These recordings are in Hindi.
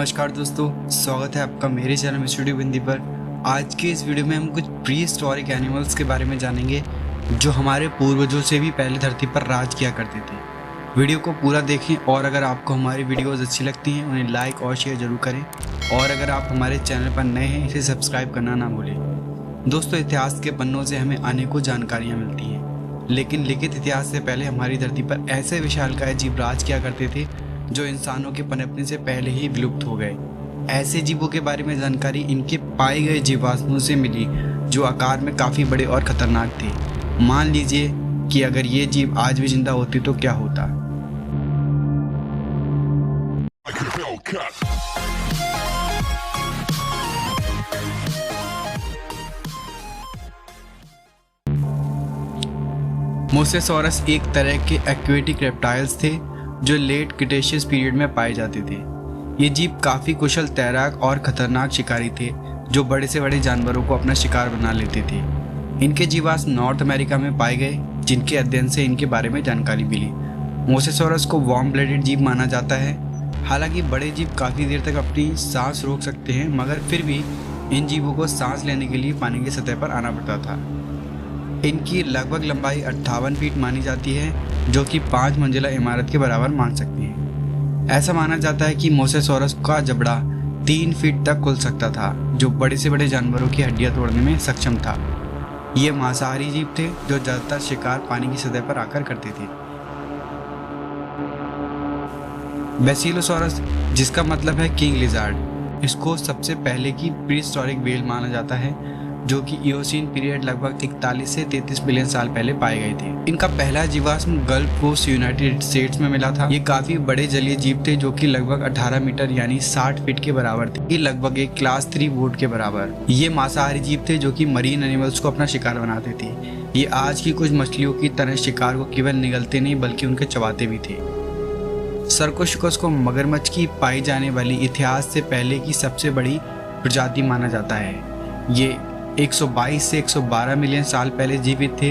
नमस्कार दोस्तों, स्वागत है आपका मेरे चैनल स्टूडियो बिंदी पर। आज के इस वीडियो में हम कुछ प्री हिस्टोरिक एनिमल्स के बारे में जानेंगे जो हमारे पूर्वजों से भी पहले धरती पर राज किया करते थे। वीडियो को पूरा देखें और अगर आपको हमारी वीडियोस अच्छी लगती हैं उन्हें लाइक और शेयर जरूर करें, और अगर आप हमारे चैनल पर नए हैं इसे सब्सक्राइब करना ना भूलें। दोस्तों, इतिहास के पन्नों से हमें अनेकों जानकारियाँ मिलती हैं, लेकिन लिखित इतिहास से पहले हमारी धरती पर ऐसे विशालकाय जीव राज किया करते थे जो इंसानों के पनपने से पहले ही विलुप्त हो गए। ऐसे जीवों के बारे में जानकारी इनके पाए गए जीवाश्मों से मिली जो आकार में काफ़ी बड़े और खतरनाक थे। मान लीजिए कि अगर ये जीव आज भी जिंदा होते तो क्या होता। मोसेसॉरस एक तरह के एक्वेटिक रेप्टाइल्स थे जो लेट क्रिटेशियस पीरियड में पाए जाते थे। ये जीव काफ़ी कुशल तैराक और खतरनाक शिकारी थे जो बड़े से बड़े जानवरों को अपना शिकार बना लेते थे। इनके जीवाश्म नॉर्थ अमेरिका में पाए गए, जिनके अध्ययन से इनके बारे में जानकारी मिली। मोसेसॉरस को वार्म ब्लडेड जीव माना जाता है। हालांकि बड़े जीव काफ़ी देर तक अपनी सांस रोक सकते हैं, मगर फिर भी इन जीवों को सांस लेने के लिए पानी की सतह पर आना पड़ता था। इनकी लगभग लंबाई 58 फीट मानी जाती है, जो कि 5 मंजिला इमारत के बराबर मान सकती है। ऐसा माना जाता है कि मोसेसॉरस का जबड़ा 3 फीट तक खुल सकता था, जो बड़े से बड़े जानवरों की हड्डियां तोड़ने में सक्षम था। ये मांसाहारी जीव थे जो ज़्यादातर शिकार पानी की सतह पर आकर करते थे। बैसिलोसॉरस, जिसका मतलब है किंग लिजार्ड, इसको सबसे पहले की प्रीहिस्टोरिक व्हेल माना जाता है, जो कि इयोसीन पीरियड लगभग 41 से 33 मिलियन साल पहले पाए गए थे। इनका पहला जीवाश्म गल्फ कोस्ट यूनाइटेड स्टेट्स में मिला था। ये काफी बड़े जलीय जीव थे जो कि लगभग 18 मीटर यानी 60 फीट के बराबर थे। ये लगभग एक क्लास 3 बोट के बराबर। ये मांसाहारी जीव थे जो कि मरीन एनिमल्स को अपना शिकार बनाते थे। ये आज की कुछ मछलियों की तरह शिकार को केवल निगलते नहीं बल्कि उनके चबाते भी थे। सर्कोसुकस को मगरमच्छ की पाई जाने वाली इतिहास से पहले की सबसे बड़ी प्रजाति माना जाता है। ये 122 से 112 मिलियन साल पहले जीवित थे।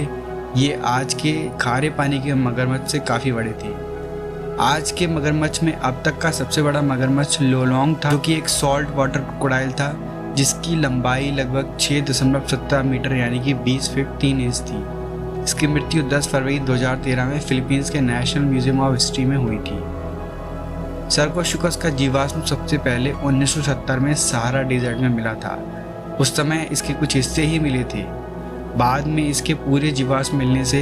ये आज के खारे पानी के मगरमच्छ से काफ़ी बड़े थे। आज के मगरमच्छ में अब तक का सबसे बड़ा मगरमच्छ लोलोंग था, जो कि एक सॉल्ट वाटर क्रोकोडाइल था जिसकी लंबाई लगभग 6.17 मीटर यानी कि 20 फीट 3 इंच थी। इसकी मृत्यु 10 फरवरी 2013 में फिलीपींस के नेशनल म्यूजियम ऑफ हिस्ट्री में हुई थी। सर्कोसुकस का जीवाश्म सबसे पहले 1970 में सहारा डेजर्ट में मिला था। उस समय इसके कुछ हिस्से ही मिले थे। बाद में इसके पूरे जीवाश्म मिलने से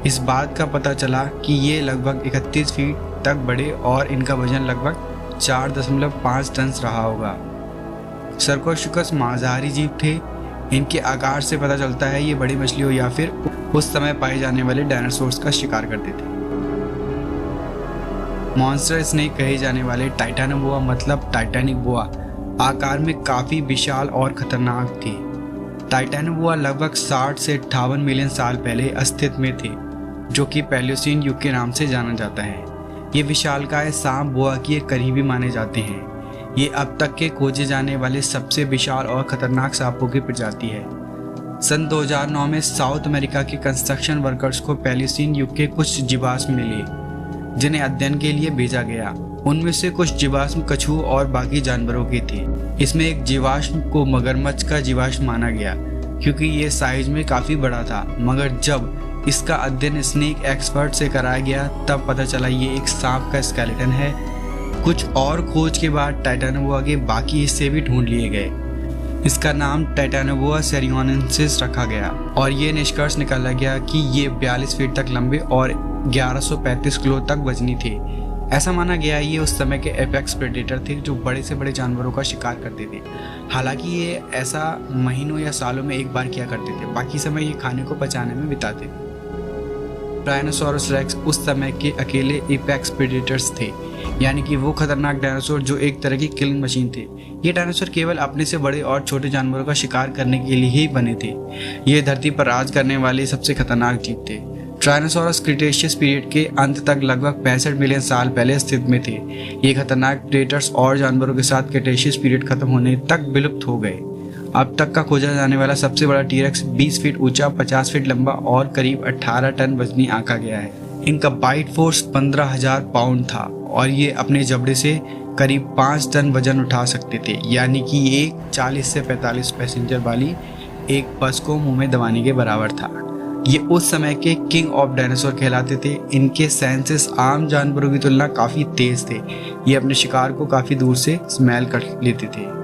इस बात का पता चला कि ये लगभग 31 फीट तक बड़े और इनका वजन लगभग 4.5 टन रहा होगा। सर्कोसुकस मांसाहारी जीव थे। इनके आकार से पता चलता है ये बड़ी मछलियों या फिर उस समय पाए जाने वाले डायनासोर्स का शिकार करते थे। मॉन्स्टर स्नेक कहे जाने वाले टाइटानोबोआ मतलब टाइटैनिक बोआ आकार में काफ़ी विशाल और खतरनाक थे। टाइटैनोबोआ लगभग 60 से 58 मिलियन साल पहले अस्तित्व में थे, जो कि पैलियोसीन युग के नाम से जाना जाता है। ये विशालकाय सांप बोआ के करीबी माने जाते हैं। ये अब तक के खोजे जाने वाले सबसे विशाल और खतरनाक सांपों की प्रजाति है। सन 2009 में साउथ अमेरिका के कंस्ट्रक्शन वर्कर्स को पैलियोसीन युग के कुछ जीवाश्म मिले, जिन्हें अध्ययन के लिए भेजा गया। उनमें से कुछ जीवाश्म कछुओं और बाकी जानवरों के थे। इसमें एक जीवाश्म को मगरमच्छ का जीवाश्म माना गया क्योंकि ये साइज में काफ़ी बड़ा था, मगर जब इसका अध्ययन स्नेक एक्सपर्ट से कराया गया तब पता चला ये एक सांप का स्केलेटन है। कुछ और खोज के बाद टाइटानोबोआ के बाकी हिस्से भी ढूंढ लिए गए। इसका नाम टाइटानोबोआ सेरियोनेंसिस रखा गया और ये निष्कर्ष निकाला गया कि ये 42 फीट तक लंबे और 1135 किलो तक वजनी थे। ऐसा माना गया ये उस समय के एपेक्स प्रेडेटर थे जो बड़े से बड़े जानवरों का शिकार करते थे। हालांकि ये ऐसा महीनों या सालों में एक बार किया करते थे, बाकी समय ये खाने को पचाने में बिताते थे। टाइरानोसॉरस रेक्स उस समय के अकेले एपेक्स प्रेडेटर्स थे, यानी कि वो खतरनाक डायनासोर जो एक तरह की किलिंग मशीन थे। ये डायनासोर केवल अपने से बड़े और छोटे जानवरों का शिकार करने के लिए ही बने थे। ये धरती पर राज करने वाले सबसे खतरनाक जीव थे। ट्राइनोसॉरस क्रिटेशियस पीरियड के अंत तक लगभग 65 मिलियन साल पहले अस्तित्व में थे। ये खतरनाक प्रेडेटर्स और जानवरों के साथ क्रिटेशियस पीरियड खत्म होने तक विलुप्त हो गए। अब तक का खोजा जाने वाला सबसे बड़ा टीरेक्स 20 फीट ऊंचा, 50 फीट लंबा और करीब 18 टन वजनी आंका गया है। इनका बाइट फोर्स 15,000 पाउंड था और ये अपने जबड़े से करीब 5 टन वजन उठा सकते थे, यानी कि एक 40 से 45 पैसेंजर वाली एक बस को मुंह में दबाने के बराबर था। ये उस समय के किंग ऑफ डायनासोर कहलाते थे। इनके सेंसेस आम जानवरों की तुलना काफ़ी तेज थे। ये अपने शिकार को काफ़ी दूर से स्मेल कर लेते थे।